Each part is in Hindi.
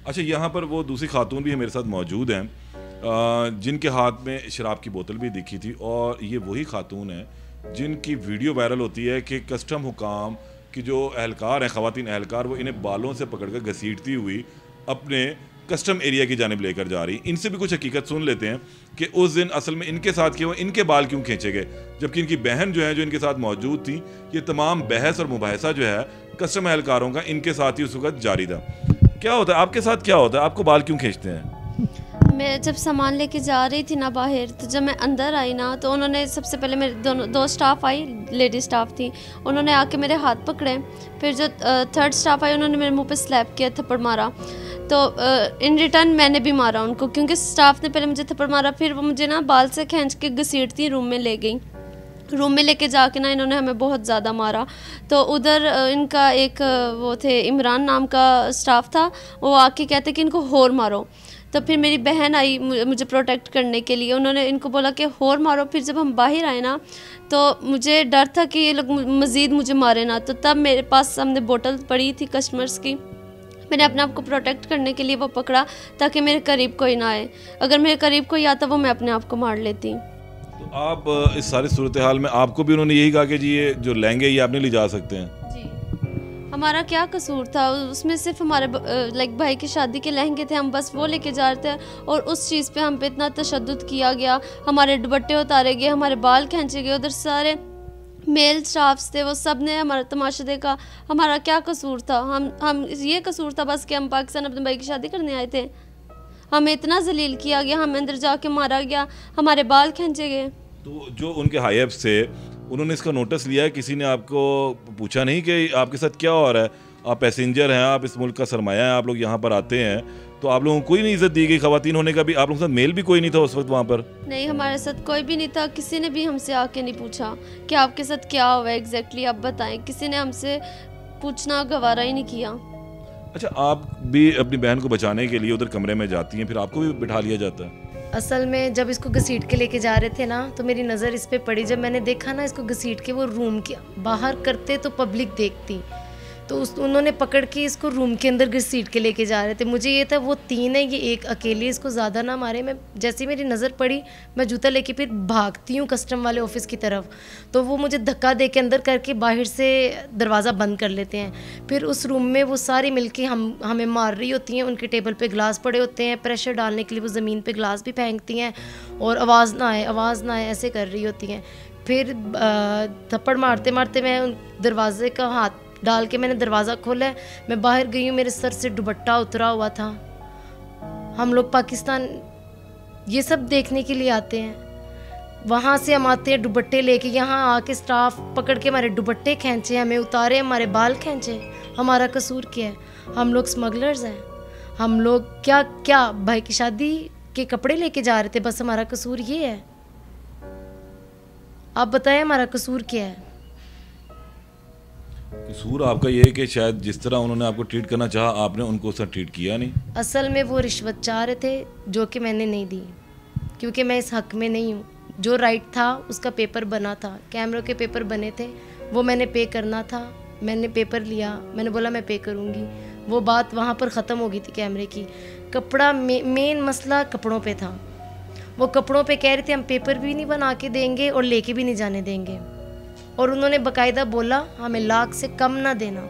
अच्छा, यहाँ पर वो दूसरी खातून भी मेरे साथ मौजूद हैं जिनके हाथ में शराब की बोतल भी दिखी थी, और ये वही खातून है जिनकी वीडियो वायरल होती है कि कस्टम हुकाम की जो एहलकार हैं, ख़वातीन एहलकार, वो इन्हें बालों से पकड़कर घसीटती हुई अपने कस्टम एरिया की जानिब लेकर जा रही। इनसे भी कुछ हकीकत सुन लेते हैं कि उस दिन असल में इनके साथ क्या हुआ, इनके बाल क्यों खींचे गए, जबकि इनकी बहन जो है जो इनके साथ मौजूद थी। ये तमाम बहस और मुबाहिसा जो है कस्टम एहलकारों का इनके साथ ही उस वक्त जारी था। क्या होता है आपके साथ, क्या होता है, आपको बाल क्यों खींचते हैं? मैं जब सामान लेके जा रही थी ना बाहर, तो जब मैं अंदर आई ना, तो उन्होंने सबसे पहले मेरे दो स्टाफ आई, लेडी स्टाफ थी, उन्होंने आके मेरे हाथ पकड़े। फिर जो थर्ड स्टाफ आई उन्होंने मेरे मुंह पे स्लैप किया, थप्पड़ मारा। तो इन रिटर्न मैंने भी मारा उनको, क्योंकि स्टाफ ने पहले मुझे थप्पड़ मारा, फिर वो मुझे ना बाल से खींच के घसीटती रूम में ले गई। रूम में लेके जाके ना इन्होंने हमें बहुत ज़्यादा मारा। तो उधर इनका एक वो थे, इमरान नाम का स्टाफ था, वो आके कहते कि इनको होर मारो। तो फिर मेरी बहन आई मुझे प्रोटेक्ट करने के लिए, उन्होंने इनको बोला कि होर मारो। फिर जब हम बाहर आए ना, तो मुझे डर था कि ये लोग मज़ीद मुझे मारे ना, तो तब मेरे पास सामने बोतल पड़ी थी कस्टमर्स की, मैंने अपने आप को प्रोटेक्ट करने के लिए वो पकड़ा ताकि मेरे करीब कोई ना आए। अगर मेरे करीब कोई आता वो मैं अपने आप को मार लेती। तो आप इस सारी सूरत हाल में आपको भी उन्होंने यही कहा कि जी ये जो लहंगे ये आप नहीं ले जा सकते हैं? जी, हमारा क्या कसूर था उसमें? सिर्फ हमारे लाइक भाई की शादी के लहंगे थे, हम बस वो लेके जा रहे थे, और उस चीज़ पे हम पे इतना तशद्दुद किया गया। हमारे दुपट्टे उतारे गए, हमारे बाल खींचे गए, उधर सारे मेल स्टाफ्स थे, वो सब ने हमारा तमाशा देखा। हमारा क्या कसूर था? हम ये कसूर था बस कि हम पाकिस्तान अपने भाई की शादी करने आए थे। हमें इतना जलील किया गया, हमें अंदर जाके मारा गया, हमारे बाल खींचे गए। तो जो उनके हाई अप्स थे उन्होंने इसका नोटिस लिया है? किसी ने आपको पूछा नहीं कि आपके साथ क्या हो रहा है? आप पैसेंजर हैं, आप इस मुल्क का सरमाया है, आप लोग यहाँ पर आते हैं, तो आप लोगों को कोई नहीं इज्जत दी गई? खवातीन होने का भी आप लोगों के साथ मेल भी कोई नहीं था उस वक्त वहाँ पर? नहीं, हमारे साथ कोई भी नहीं था। किसी ने भी हमसे आके नहीं पूछा कि आपके साथ क्या हुआ है एग्जैक्टली, आप बताएं। किसी ने हमसे पूछना गवारा ही नहीं किया। अच्छा, आप भी अपनी बहन को बचाने के लिए उधर कमरे में जाती हैं, फिर आपको भी बिठा लिया जाता है? असल में जब इसको घसीट के लेके जा रहे थे ना, तो मेरी नज़र इस पे पड़ी। जब मैंने देखा ना इसको घसीट के वो रूम के बाहर करते तो पब्लिक देखती, तो उन्होंने पकड़ के इसको रूम के अंदर घसीट के लेके जा रहे थे। मुझे ये था वो तीन है, ये एक अकेले, इसको ज़्यादा ना मारे। मैं जैसे मेरी नज़र पड़ी, मैं जूता लेके फिर भागती हूँ कस्टम वाले ऑफिस की तरफ, तो वो मुझे धक्का दे के अंदर करके बाहर से दरवाज़ा बंद कर लेते हैं। फिर उस रूम में वो सारी मिलके हमें मार रही होती हैं। उनके टेबल पे ग्लास पड़े होते हैं, प्रेशर डालने के लिए वो ज़मीन पे ग्लास भी फेंकती हैं, और आवाज़ ना आए, आवाज़ ना आए ऐसे कर रही होती हैं। फिर थप्पड़ मारते मारते मैं उन दरवाजे का हाथ डाल के मैंने दरवाज़ा खोला है, मैं बाहर गई हूँ, मेरे सर से दुपट्टा उतरा हुआ था। हम लोग पाकिस्तान ये सब देखने के लिए आते हैं, वहाँ से हम आते हैं दुपट्टे लेके, यहाँ आके स्टाफ पकड़ के हमारे दुपट्टे खींचे, हमें उतारे, हमारे बाल खींचे। हमारा कसूर क्या है? हम लोग स्मगलर्स हैं, हम लोग क्या भाई की शादी के कपड़े लेके जा रहे थे, बस हमारा कसूर ये है? आप बताएं हमारा कसूर क्या है? कसूर आपका ये है कि शायद जिस तरह उन्होंने आपको ट्रीट करना चाहा आपने उनको उस तरह ट्रीट किया नहीं। असल में वो रिश्वत चाह रहे थे जो कि मैंने नहीं दी, क्योंकि मैं इस हक में नहीं हूँ। जो राइट था उसका पेपर बना था, कैमरों के पेपर बने थे, वो मैंने पे करना था। मैंने पेपर लिया, मैंने बोला मैं पे करूँगी, वो बात वहाँ पर ख़त्म हो गई थी कैमरे की। कपड़ा मेन मसला कपड़ों पे था। वो कपड़ों पे कह रहे थे हम पेपर भी नहीं बना के देंगे और लेके भी नहीं जाने देंगे, और उन्होंने बाकायदा बोला हमें लाख से कम ना देना।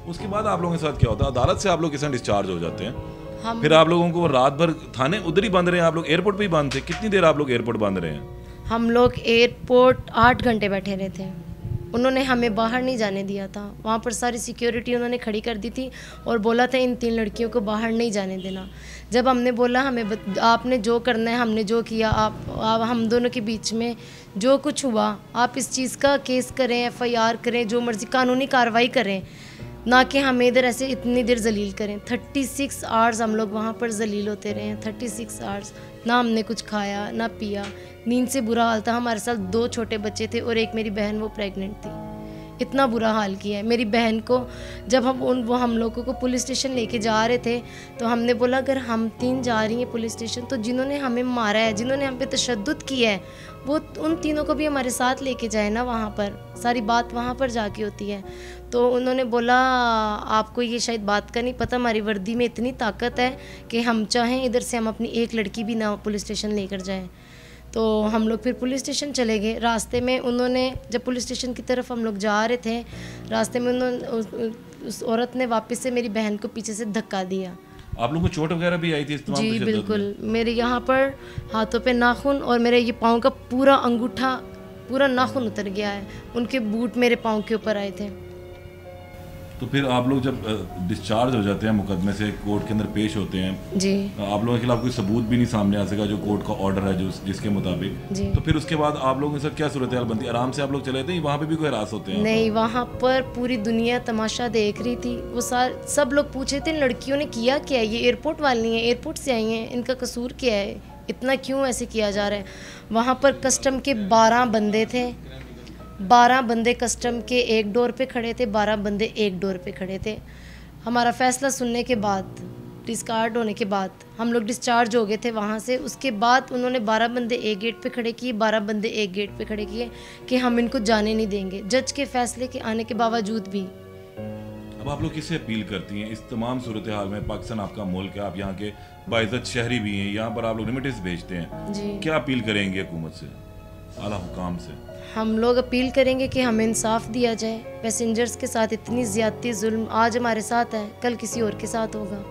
उसके बाद आप लोगों के साथ क्या होता है? अदालत से आप लोग किसान डिस्चार्ज हो जाते हैं, फिर आप लोगों को रात भर थाने उधर ही बंद रहे हैं? आप लोग एयरपोर्ट पे ही बंद थे? कितनी देर आप लोग एयरपोर्ट बंद रहे हैं? हम लोग एयरपोर्ट 8 घंटे बैठे रहे थे। उन्होंने हमें बाहर नहीं जाने दिया था, वहाँ पर सारी सिक्योरिटी उन्होंने खड़ी कर दी थी और बोला था इन 3 लड़कियों को बाहर नहीं जाने देना। जब हमने बोला हमें आपने जो करना है, हमने जो किया, आप हम दोनों के बीच में जो कुछ हुआ, आप इस चीज़ का केस करें, FIR करें, जो मर्ज़ी कानूनी कार्रवाई करें, ना कि हमें इधर ऐसे इतनी देर जलील करें। 36 आवर्स हम लोग वहाँ पर जलील होते रहे हैं, 36 आवर्स। ना हमने कुछ खाया ना पिया, नींद से बुरा हाल था। हमारे साथ 2 छोटे बच्चे थे और एक मेरी बहन वो प्रेग्नेंट थी। इतना बुरा हाल किया है। मेरी बहन को जब वो हम लोगों को पुलिस स्टेशन लेके जा रहे थे तो हमने बोला अगर हम 3 जा रही हैं पुलिस स्टेशन तो जिन्होंने हमें मारा है, जिन्होंने हम पे तशद्दुद किया है, वो उन तीनों को भी हमारे साथ लेके जाए ना, वहाँ पर सारी बात वहाँ पर जाके होती है। तो उन्होंने बोला आपको ये शायद बात का नहीं पता, हमारी वर्दी में इतनी ताकत है कि हम चाहें इधर से हम अपनी एक लड़की भी ना पुलिस स्टेशन लेकर जाएं। तो हम लोग फिर पुलिस स्टेशन चले गए। रास्ते में उन्होंने, जब पुलिस स्टेशन की तरफ हम लोग जा रहे थे, रास्ते में उन्होंने उस औरत ने वापस से मेरी बहन को पीछे से धक्का दिया। आप लोगों को चोट वगैरह भी आई थी इस तमाम जी तशद्दुद बिल्कुल, मेरे यहाँ पर हाथों पे नाखून और मेरे ये पाँव का पूरा अंगूठा, पूरा नाखून उतर गया है। उनके बूट मेरे पाँव के ऊपर आए थे। तो फिर आप लोग जब डिस्चार्ज हो जाते हैं मुकदमे से, कोर्ट के अंदर पेश होते हैं जी, आप लोगों के खिलाफ कोई सबूत भी नहीं सामने आ सका जो कोर्ट का ऑर्डर है जो जिसके मुताबिक, जी। तो फिर उसके बाद आप लोगों के साथ क्या सूरत हाल बनती है? आराम से आप लोग चले थे, वहाँ पे भी कोई हरास होते हैं? नहीं, वहाँ पर पूरी दुनिया तमाशा देख रही थी। वो सब लोग पूछे थे लड़कियों ने किया क्या है, ये एयरपोर्ट वाली हैं, एयरपोर्ट से आई हैं, इनका कसूर क्या है, इतना क्यों ऐसे किया जा रहा है। वहाँ पर कस्टम के 12 बंदे थे, 12 बंदे कस्टम के एक डोर पे खड़े थे, 12 बंदे एक डोर पे खड़े थे। हमारा फ़ैसला सुनने के बाद, डिस्कार्ड होने के बाद हम लोग डिस्चार्ज हो गए थे वहाँ से। उसके बाद उन्होंने 12 बंदे एक गेट पे खड़े किए, 12 बंदे एक गेट पे खड़े किए कि हम इनको जाने नहीं देंगे, जज के फैसले के आने के बावजूद भी। अब आप लोग किससे अपील करती हैं इस तमाम सूरत हाल में? पाकिस्तान आपका मुल्क है, आप यहाँ के बाइज़्ज़त शहरी भी हैं, यहाँ पर आप लोग रेमिटेंस भेजते हैं जी, क्या अपील करेंगे हुकूमत से, आला हुकाम से? हम लोग अपील करेंगे कि हमें इंसाफ दिया जाए। पैसेंजर्स के साथ इतनी ज़्यादती, जुल्म आज हमारे साथ है, कल किसी और के साथ होगा।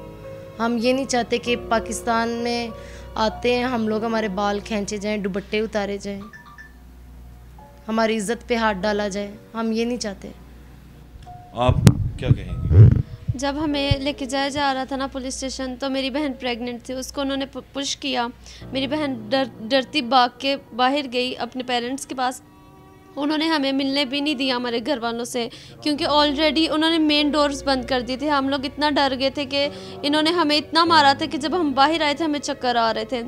हम ये नहीं चाहते कि पाकिस्तान में आते हैं हम लोग, हमारे बाल खींचे जाएं, दुपट्टे उतारे जाएं, हमारी इज्जत पे हाथ डाला जाए। हम ये नहीं चाहते। आप क्या कहेंगे? जब हमें लेके जाया जा रहा था ना पुलिस स्टेशन, तो मेरी बहन प्रेग्नेंट थी, उसको उन्होंने पुश किया। मेरी बहन डरती भाग के बाहर गई अपने पेरेंट्स के पास। उन्होंने हमें मिलने भी नहीं दिया हमारे घर वालों से, क्योंकि ऑलरेडी उन्होंने मेन डोर्स बंद कर दिए थे। हम लोग इतना डर गए थे कि इन्होंने हमें इतना मारा था कि जब हम बाहर आए थे हमें चक्कर आ रहे थे।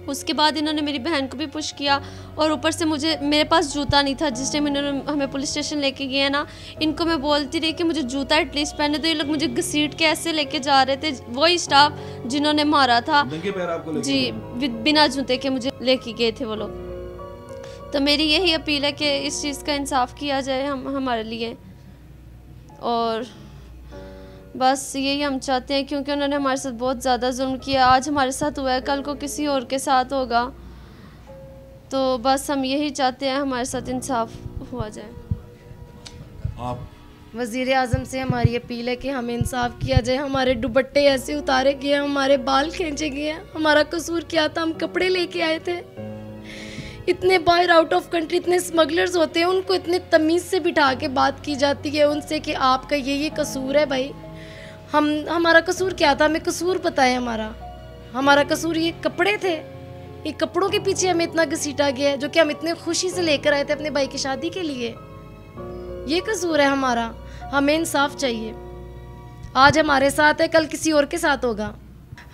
उसके बाद इन्होंने मेरी बहन को भी पुश किया, और ऊपर से मेरे पास जूता नहीं था जिस टाइम इन्होंने हमें पुलिस स्टेशन लेके गए ना। इनको मैं बोलती रही कि मुझे जूता एटलीस्ट पहने, तो ये लोग मुझे घसीट के ऐसे लेके जा रहे थे। वही स्टाफ जिन्होंने मारा था जी, बिना जूते के मुझे लेके गए थे वो लोग। तो मेरी यही अपील है कि इस चीज़ का इंसाफ किया जाए हमारे लिए, और बस यही हम चाहते हैं, क्योंकि उन्होंने हमारे साथ बहुत ज़्यादा जुल्म किया। आज हमारे साथ हुआ है, कल को किसी और के साथ होगा। तो बस हम यही चाहते हैं हमारे साथ इंसाफ हुआ जाए। आप वज़ीर आज़म से हमारी अपील है कि हमें इंसाफ किया जाए। हमारे दुपट्टे ऐसे उतारे गए, हमारे बाल खींचे गए। हमारा कसूर क्या था? हम कपड़े लेके आए थे। इतने बाहर आउट ऑफ कंट्री इतने स्मगलर्स होते हैं, उनको इतने तमीज़ से बिठा के बात की जाती है उनसे कि आपका ये कसूर है। भाई हमारा कसूर क्या था? हमें कसूर पता है हमारा कसूर ये कपड़े थे। ये कपड़ों के पीछे हमें इतना घसीटा गया है, जो कि हम इतने खुशी से लेकर आए थे अपने भाई की शादी के लिए। ये कसूर है हमारा, हमें इंसाफ चाहिए। आज हमारे साथ है, कल किसी और के साथ होगा।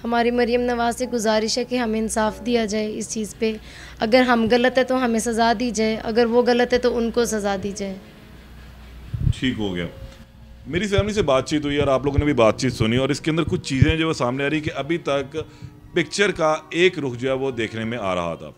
हमारी मरीम नवाज से गुजारिश है कि हमें इंसाफ दिया जाए इस चीज़ पे। अगर हम गलत है तो हमें सज़ा दी जाए, अगर वो गलत है तो उनको सज़ा दी जाए। ठीक हो गया। मेरी फैमिली से बातचीत हुई और आप लोगों ने भी बातचीत सुनी, और इसके अंदर कुछ चीज़ें जो सामने आ रही कि अभी तक पिक्चर का एक रुख जो है वो देखने में आ रहा था।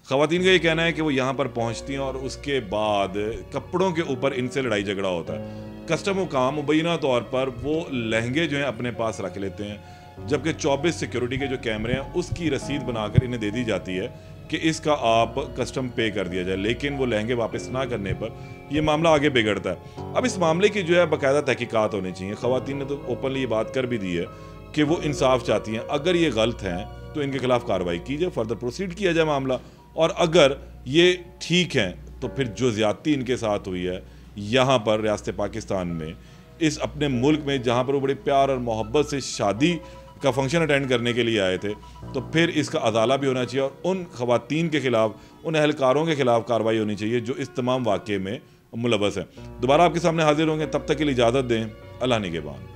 ख़वातीन का ये कहना है कि वो यहाँ पर पहुँचती हैं और उसके बाद कपड़ों के ऊपर इनसे लड़ाई झगड़ा होता है। कस्टम हुकाम मुबैना तौर पर वो लहंगे जो हैं अपने पास रख लेते हैं, जबकि 24 सिक्योरिटी के जो कैमरे हैं उसकी रसीद बनाकर इन्हें दे दी जाती है कि इसका आप कस्टम पे कर दिया जाए, लेकिन वो लहंगे वापस ना करने पर यह मामला आगे बिगड़ता है। अब इस मामले की जो है बाकायदा तहकीकात होनी चाहिए। ख़वातीन ने तो ओपनली ये बात कर भी दी है कि वो इंसाफ चाहती हैं। अगर ये गलत हैं तो इनके खिलाफ कार्रवाई की जाए, फर्दर प्रोसीड किया जाए मामला, और अगर ये ठीक हैं तो फिर जो ज़्यादती इनके साथ हुई है यहाँ पर रियासत पाकिस्तान में, इस अपने मुल्क में जहाँ पर वो बड़े प्यार और मोहब्बत से शादी का फंक्शन अटेंड करने के लिए आए थे, तो फिर इसका अदाला भी होना चाहिए और उन ख़वातीन के ख़िलाफ़, उन एहलकारों के ख़िलाफ़ कार्रवाई होनी चाहिए जो इस तमाम वाक़े में मुलव्वस हैं। दोबारा आपके सामने हाजिर होंगे, तब तक के लिए इजाज़त दें। अल्लाह निगहबान।